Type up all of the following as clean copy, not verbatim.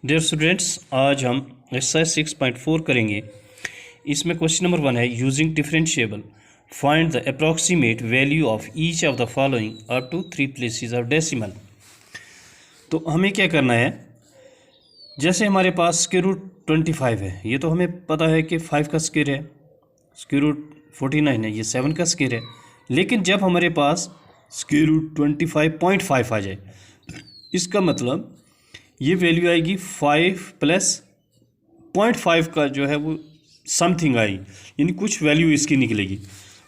Dear students, आज हम exercise 6.4 करेंगे। इसमें क्वेश्चन नंबर 1 है, using differentiable find the approximate value of each of the following up to 3 places of decimal. तो हमें क्या करना है, जैसे हमारे पास स्क्वायर रूट 25 है, ये तो हमें पता है कि 5 का स्क्वायर है, स्क्वायर रूट 49 है, ये 7 का स्क्वायर है। लेकिन जब हमारे पास स्क्वायर रूट 25.5 आ जाए, इसका मतलब ये वैल्यू आएगी 5 प्लस 0.5 का जो है वो समथिंग आई, यानी कुछ वैल्यू इसकी निकलेगी।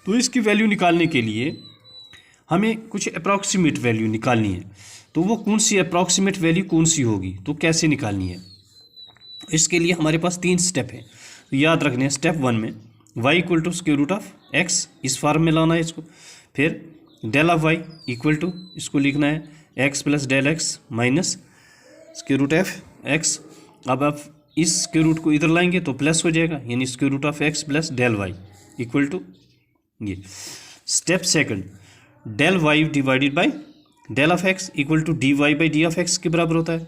तो इसकी वैल्यू निकालने के लिए हमें कुछ अप्रॉक्सीमेट वैल्यू निकालनी है। तो वो कौन सी अप्रॉक्सीमेट वैल्यू कौन सी होगी, तो कैसे निकालनी है, इसके लिए हमारे पास 3 स्टेप हैं। तो याद रखने हैं, स्टेप 1 में y equal to square root of x, इस फॉर्म में लाना है इसको। फिर del of y equal to, इसको लिखना है x plus del x minus square root f x. अब आप इस स्क्वायर रूट को इधर लाएंगे तो प्लस हो जाएगा, यानी square root of x plus del y equal to ये। Step second, del y divided by del of x equal to d y by d of x के बराबर होता है,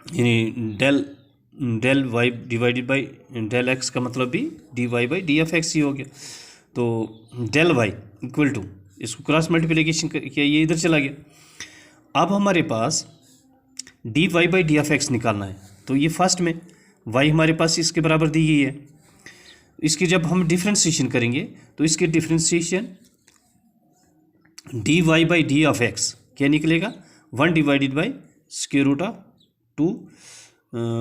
यानी del y divided by del x का मतलब भी d y by d of x ही हो गया। तो डेल वाई इक्वल टू, इसको क्रॉस मल्टीप्लिकेशन किया, ये इधर चला गया। अब हमारे पास D y by d of x निकालना है। तो ये फर्स्ट में वाई हमारे पास इसके बराबर दी गई है, इसकी जब हम डिफ्रेंशिएशन करेंगे तो इसके differentiation d y by d of x क्या निकलेगा, 1 divided by square root of 2,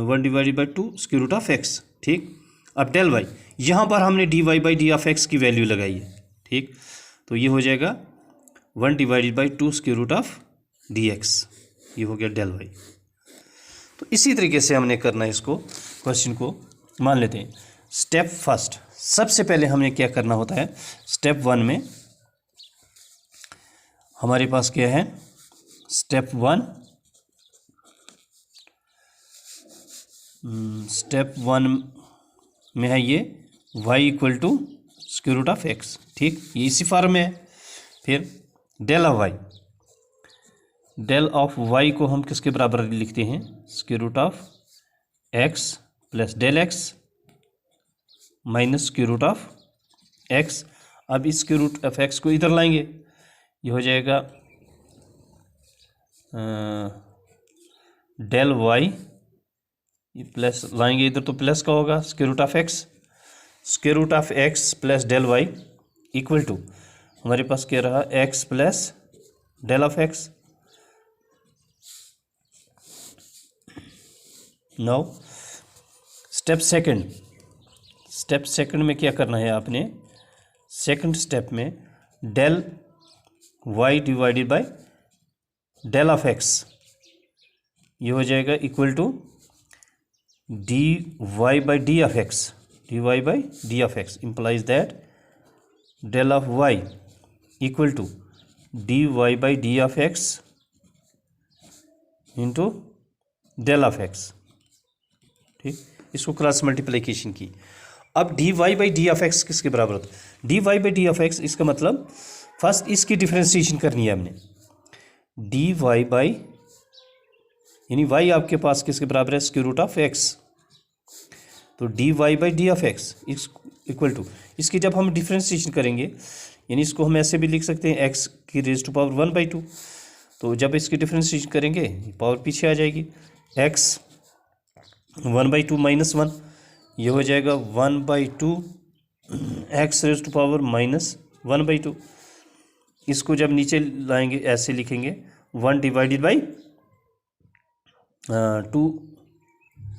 1 divided by 2 square root of x. ठीक, अब डेल वाई, यहाँ पर हमने d y by d of x की वैल्यू लगाई है। ठीक, तो ये हो जाएगा 1 divided by 2 square root of d x, ये हो गया डेल वाई। तो इसी तरीके से हमने करना है इसको, क्वेश्चन को मान लेते हैं। स्टेप फर्स्ट, सबसे पहले हमें क्या करना होता है, स्टेप 1 में हमारे पास क्या है, स्टेप 1 में है ये y equal to square root of x. ठीक, ये इसी फॉर्म में है। फिर del of y, del of y को हम किसके बराबर लिखते हैं, square root of x plus del x minus square root of x। अब इस स्क्वायर रूट ऑफ x को इधर लाएंगे, ये हो जाएगा डेल y, ये प्लस लाएंगे इधर तो प्लस का होगा, square root of x, square root of x plus del y equal to हमारे पास क्या रहा, x plus del of x। Now step second में क्या करना है आपने, सेकंड स्टेप में del y divided by del of x, ये हो जाएगा equal to d y by d of x, d y by d of x implies that del of y equal to d y by d of x into del of x. ठीक, इसको cross multiplication की। अब d y by d of x किसके बराबर होता है, d y by d of x, इसका मतलब फर्स्ट इसकी डिफ्रेंशिएशन करनी है हमने, डी वाई बाई, यानी वाई आपके पास किसके बराबर है, स्क्वायर रूट ऑफ एक्स। तो d y by d of x equal to, इसकी जब हम डिफ्रेंशिएशन करेंगे, यानी इसको हम ऐसे भी लिख सकते हैं एक्स की रेज टू पावर 1/2। तो जब इसकी डिफ्रेंशिएशन करेंगे पावर पीछे आ जाएगी, एक्स 1/2 माइनस 1, ये हो जाएगा 1/2 x raise to power minus 1/2। इसको जब नीचे लाएंगे ऐसे लिखेंगे 1 divided by 2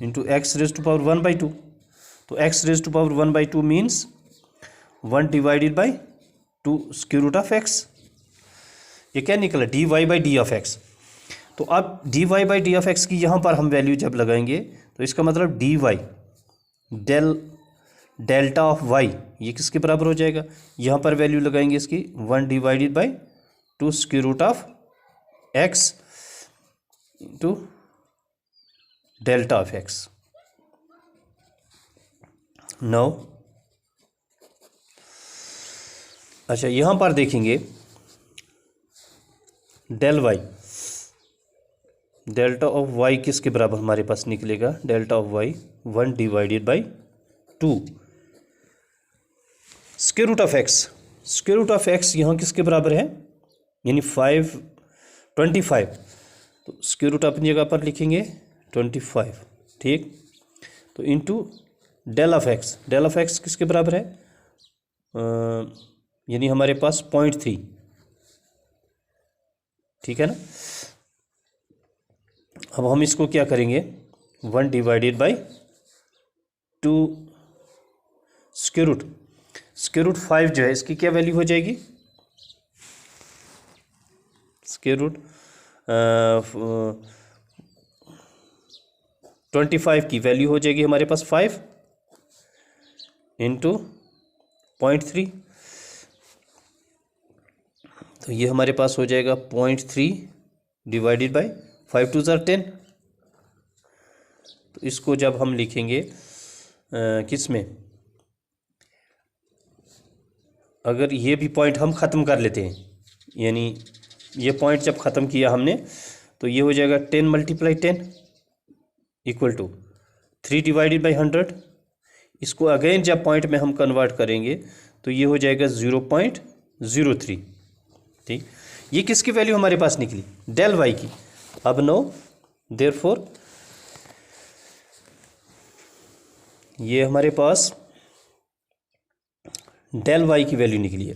into x raise to power 1/2। तो x raise to power 1/2 means 1 divided by 2 square root of x. ये क्या निकला, d y by d of x. तो अब d y by d of x की यहाँ पर हम वैल्यू जब लगाएंगे तो इसका मतलब d y delta of y, ये किसके बराबर हो जाएगा, यहाँ पर वैल्यू लगाएंगे इसकी 1 divided by 2 square root of x into delta of x. Now अच्छा, यहाँ पर देखेंगे del y, delta of y किसके बराबर हमारे पास निकलेगा, delta of y 1 divided by 2 square root of x. Square root of x यहाँ किसके बराबर है, यानी 25, तो स्क्वायर रूट अपनी जगह पर लिखेंगे 25, ठीक। तो into del of x, del of x किसके बराबर है, यानी हमारे पास 0.3, ठीक है ना। अब हम इसको क्या करेंगे, 1 डिवाइडेड बाई 2 स्क्वायर रूट 5 जो है इसकी क्या वैल्यू हो जाएगी, स्क्वायर रूट 25 की वैल्यू हो जाएगी हमारे पास 5 इंटू 0.3, तो ये हमारे पास हो जाएगा 0.3 डिवाइडेड बाई 5 2 = 10। तो इसको जब हम लिखेंगे किस में, अगर ये भी पॉइंट हम ख़त्म कर लेते हैं, यानी ये पॉइंट जब ख़त्म किया हमने तो ये हो जाएगा 10 × 10 इक्वल टू 3 डिवाइडेड बाई 100। इसको अगेन जब पॉइंट में हम कन्वर्ट करेंगे तो ये हो जाएगा 0.03, ठीक। ये किसकी वैल्यू हमारे पास निकली, डेल वाई की। अब नो देयरफॉर ये हमारे पास डेल वाई की वैल्यू निकली है।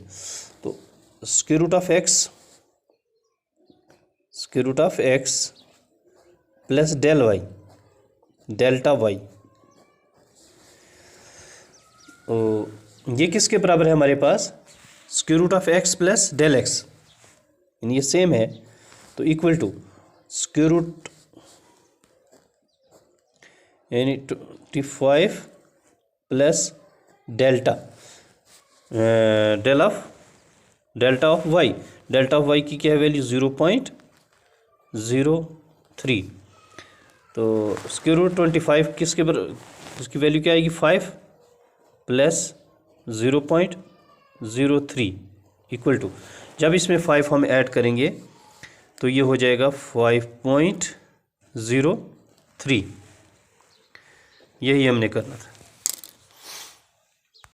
तो square root of x plus del y, delta y, तो ये किसके बराबर है हमारे पास, square root of x plus del x, यानी ये सेम है, तो इक्वल टू स्क्वायर रूट यानी 25 plus delta delta of y, delta of y की क्या है वैल्यू 0.03, तो स्क्वायर रूट 25 किसके इसकी वैल्यू क्या आएगी 5 प्लस 0.03 इक्वल टू, जब इसमें 5 हम ऐड करेंगे तो ये हो जाएगा 5.03। यही हमने करना था।